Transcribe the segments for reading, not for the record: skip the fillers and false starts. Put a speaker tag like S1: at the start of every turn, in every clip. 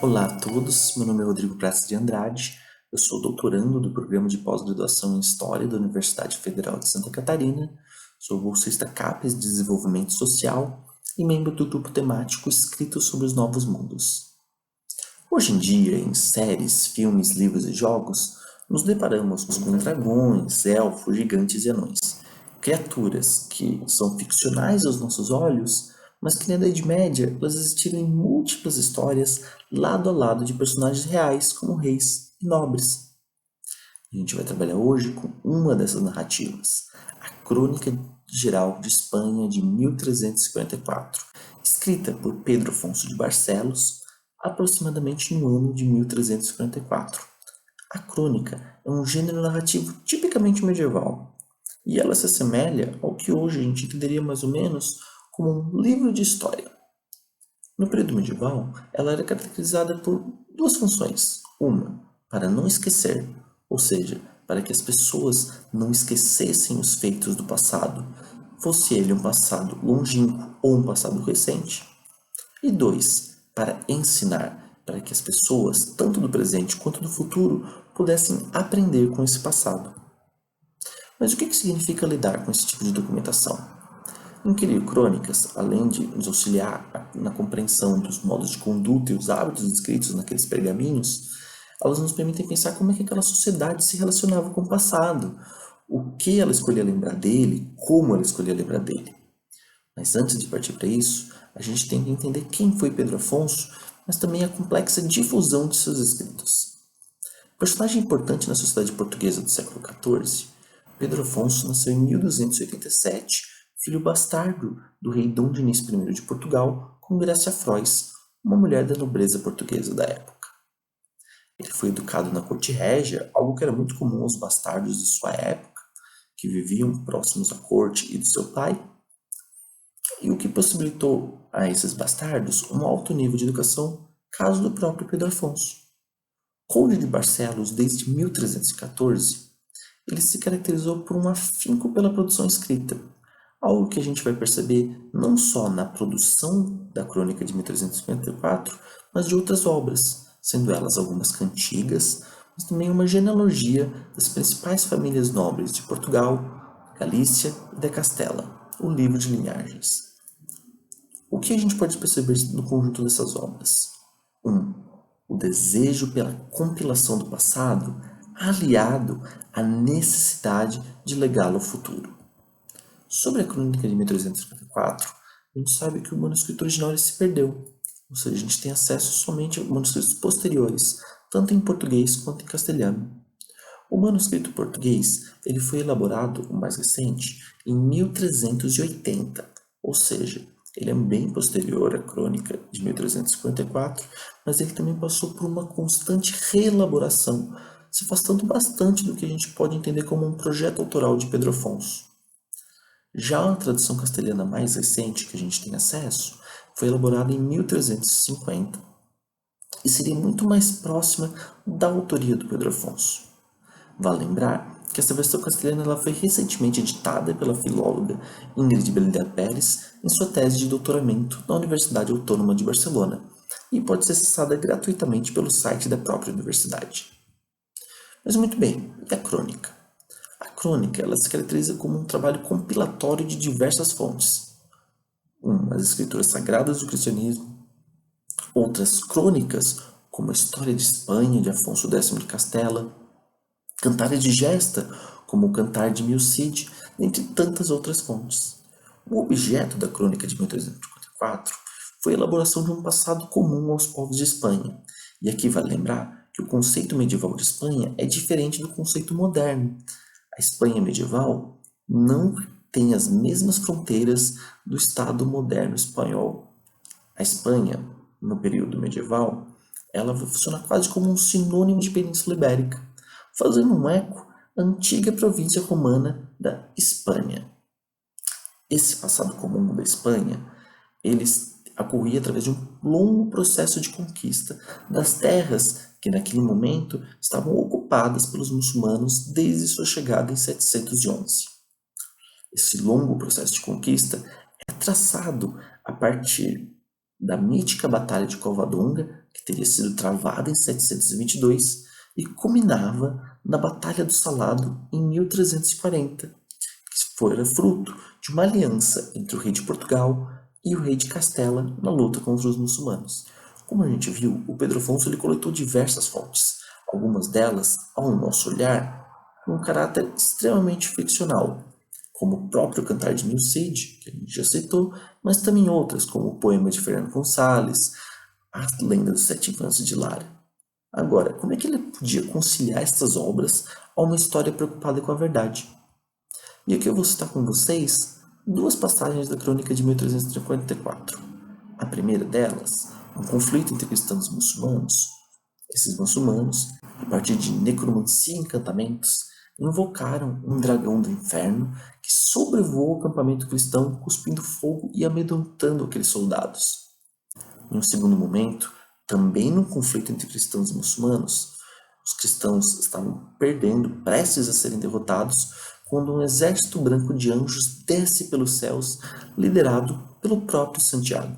S1: Olá a todos, meu nome é Rodrigo Prates de Andrade, eu sou doutorando do Programa de Pós-Graduação em História da Universidade Federal de Santa Catarina, sou bolsista CAPES de Desenvolvimento Social e membro do grupo temático Escrito sobre os Novos Mundos. Hoje em dia, em séries, filmes, livros e jogos, nos deparamos com dragões, elfos, gigantes e anões. Criaturas que são ficcionais aos nossos olhos, mas que na Idade Média elas existiram em múltiplas histórias lado a lado de personagens reais como reis e nobres. A gente vai trabalhar hoje com uma dessas narrativas, a Crônica Geral de Espanha de 1354, escrita por Pedro Afonso de Barcelos, aproximadamente no ano de 1354. A crônica é um gênero narrativo tipicamente medieval, e ela se assemelha ao que hoje a gente entenderia mais ou menos como um livro de história. No período medieval, ela era caracterizada por duas funções. Uma, para não esquecer, ou seja, para que as pessoas não esquecessem os feitos do passado, fosse ele um passado longínquo ou um passado recente. E dois, para ensinar, para que as pessoas, tanto do presente quanto do futuro, pudessem aprender com esse passado. Mas o que significa lidar com esse tipo de documentação? Inquirir crônicas, além de nos auxiliar na compreensão dos modos de conduta e os hábitos descritos naqueles pergaminhos, elas nos permitem pensar como é que aquela sociedade se relacionava com o passado, o que ela escolhia lembrar dele, como ela escolhia lembrar dele. Mas antes de partir para isso, a gente tem que entender quem foi Pedro Afonso, mas também a complexa difusão de seus escritos. Personagem importante na sociedade portuguesa do século XIV, Pedro Afonso nasceu em 1287, filho bastardo do rei Dom Dinis I de Portugal, com Grécia Frois, uma mulher da nobreza portuguesa da época. Ele foi educado na corte régia, algo que era muito comum aos bastardos de sua época, que viviam próximos à corte e do seu pai, e o que possibilitou a esses bastardos um alto nível de educação, caso do próprio Pedro Afonso. Conde de Barcelos desde 1314, ele se caracterizou por um afinco pela produção escrita, algo que a gente vai perceber não só na produção da Crônica de 1354, mas de outras obras, sendo elas algumas cantigas, mas também uma genealogia das principais famílias nobres de Portugal, Galícia e da Castela, o livro de linhagens. O que a gente pode perceber no conjunto dessas obras? 1. O desejo pela compilação do passado, aliado à necessidade de legá-lo ao futuro. Sobre a crônica de 1354, a gente sabe que o manuscrito original se perdeu, ou seja, a gente tem acesso somente a manuscritos posteriores, tanto em português quanto em castelhano. O manuscrito português ele foi elaborado, o mais recente, em 1380, ou seja, ele é bem posterior à crônica de 1354, mas ele também passou por uma constante reelaboração, se afastando bastante do que a gente pode entender como um projeto autoral de Pedro Afonso. Já a tradução castelhana mais recente que a gente tem acesso foi elaborada em 1350 e seria muito mais próxima da autoria do Pedro Afonso. Vale lembrar que essa versão castelhana ela foi recentemente editada pela filóloga Ingrid Belida Pérez em sua tese de doutoramento na Universidade Autônoma de Barcelona e pode ser acessada gratuitamente pelo site da própria universidade. Mas muito bem, e a crônica? A crônica ela se caracteriza como um trabalho compilatório de diversas fontes. As escrituras sagradas do cristianismo, outras crônicas, como a História de Espanha de Afonso X de Castela, cantares de gesta, como o Cantar de Mil Cid, entre tantas outras fontes. O objeto da crônica de 1354 foi a elaboração de um passado comum aos povos de Espanha, e aqui vale lembrar que o conceito medieval de Espanha é diferente do conceito moderno. A Espanha medieval não tem as mesmas fronteiras do Estado moderno espanhol. A Espanha, no período medieval, ela funciona quase como um sinônimo de Península Ibérica, fazendo um eco à antiga província romana da Espanha. Esse passado comum da Espanha, ele ocorria através de um longo processo de conquista das terras que naquele momento estavam ocupadas pelos muçulmanos desde sua chegada em 711. Esse longo processo de conquista é traçado a partir da mítica Batalha de Covadonga que teria sido travada em 722 e culminava na Batalha do Salado em 1340, que foi fruto de uma aliança entre o rei de Portugal e o rei de Castela na luta contra os muçulmanos. Como a gente viu, o Pedro Afonso ele coletou diversas fontes, algumas delas, ao nosso olhar, com um caráter extremamente ficcional, como o próprio Cantar de Nil Cid, que a gente já citou, mas também outras, como o poema de Fernando Gonçalves, a lenda dos Sete Infâncias de Lara. Agora, como é que ele podia conciliar estas obras a uma história preocupada com a verdade? E aqui eu vou citar com vocês duas passagens da crônica de 1344. A primeira delas, um conflito entre cristãos e muçulmanos. Esses muçulmanos, a partir de necromancia e encantamentos, invocaram um dragão do inferno que sobrevoou o acampamento cristão, cuspindo fogo e amedrontando aqueles soldados. Em um segundo momento, também num conflito entre cristãos e muçulmanos, os cristãos estavam perdendo, prestes a serem derrotados, quando um exército branco de anjos desce pelos céus, liderado pelo próprio Santiago.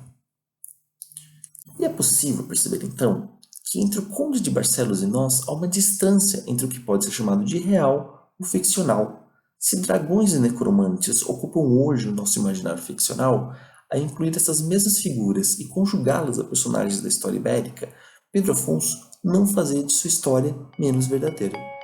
S1: E é possível perceber então que entre o Conde de Barcelos e nós há uma distância entre o que pode ser chamado de real ou ficcional. Se dragões e necromantes ocupam hoje o nosso imaginário ficcional, a incluir essas mesmas figuras e conjugá-las a personagens da história ibérica, Pedro Afonso não fazia de sua história menos verdadeira.